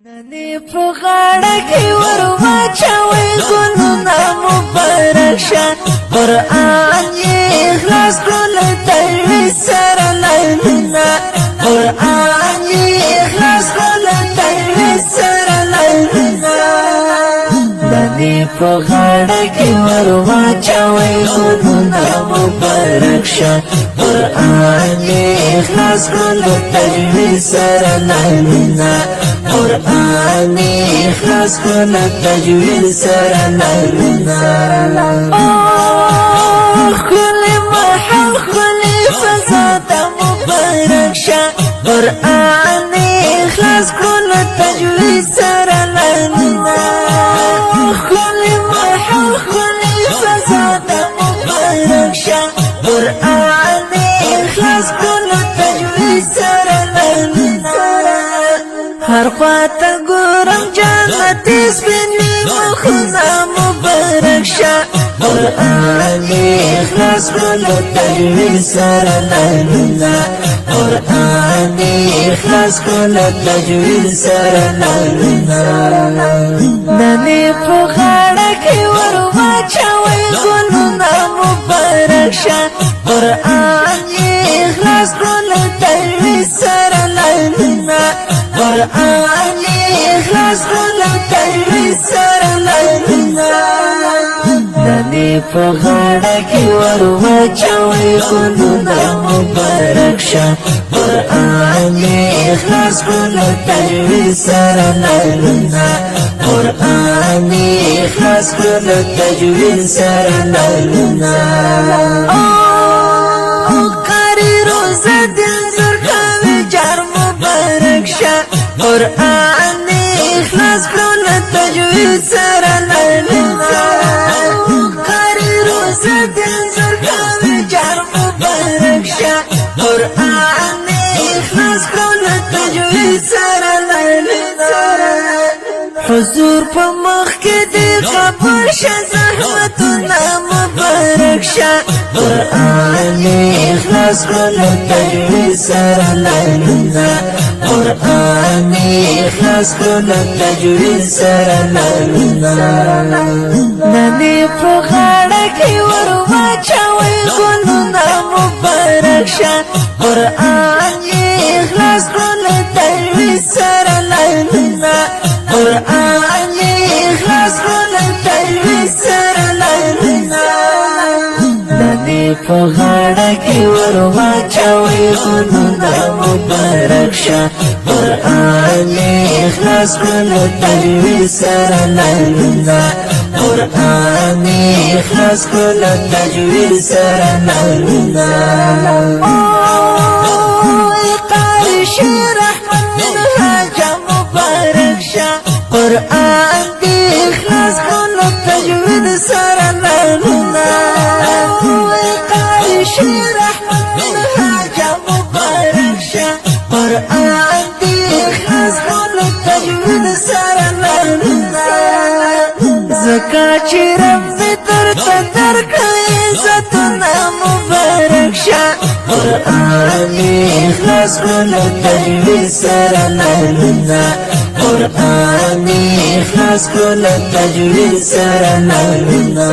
نني په غاړه کې ور واچوي ګلونه مبارک شه قرآن یې اخلاص کړل تلوي سره لایلونه قرآن یې اخلاص کړل تلوي سره لایلونه نني په غاړه کې ور واچوي ګلونه مبارک شه قرآن یې اخلاص کړل تلوي سره لایلونه قرآن اخلاص کن تجوید سر لرنا خل محل خلی فزاد مبارک شا قرآن اخلاص کن تجوید سر لرنا خل محل خلی فزاد مبارک شا قرآن اخلاص کن تجوید سر لرنا هر خواته ګورم جنت سپینې مخونه مبارک شه قرآن اخلاص کړل تجوید سره لایلونه قرآن اخلاص کړل تجوید سره لایلونه نني په غاړه کې ور واچوي ګلونه مبارک شه قرآن اخلاص کړل تجوید سره لایلونه قرآن اخلاص کړل تجوید سره لایلونه نني په غاړه کې ور واچوي ګلونه مبارک شه قرآن اخلاص کړل تجوید سره لایلونه قرآن اخلاص کړل تجوید سره لایلونه او قاری روزه دل زر کوي جار مبارک شه قرآن اخلاص کړل تجوید سره لایلونه قاری روزه دل زر کوي جار مبارک شه قرآن اخلاص کړل تجوید سره لایلونه حضور په مخ کې دې قبول شه زحمتونه مبارک شه قرآن اخلاص کړل تجوید سره لایلونه قرآن اخلاص کړل تجوید سره لایلونه نني په غاړه کې ور واچوي ګلونه مبارک شه قرآن اخلاص کړل تجوید سره لایلونه قرآن اخلاص کړل تجوید سره لایلونه نني په غاړه کې ور واچوي ګلونه مبارک شه قرآن اخلاص کړل تجوید سره لایلونه قرآن اخلاص کړل تجوید سره لایلونه قاری شیر احمد منهاج مبارک شه قرآن اخلاص کړل تجوید سره لایلونه قاری شیر احمد منهاج مبارک شه قرآن اخلاص کړل تجوید سره لایلونه زکات چې رب تر تدر کوي عزتونه مبارک شه قرآن اخلاص کړل تجوید سره لایلونه قرآن اخلاص کړل تجوید سره لایلونه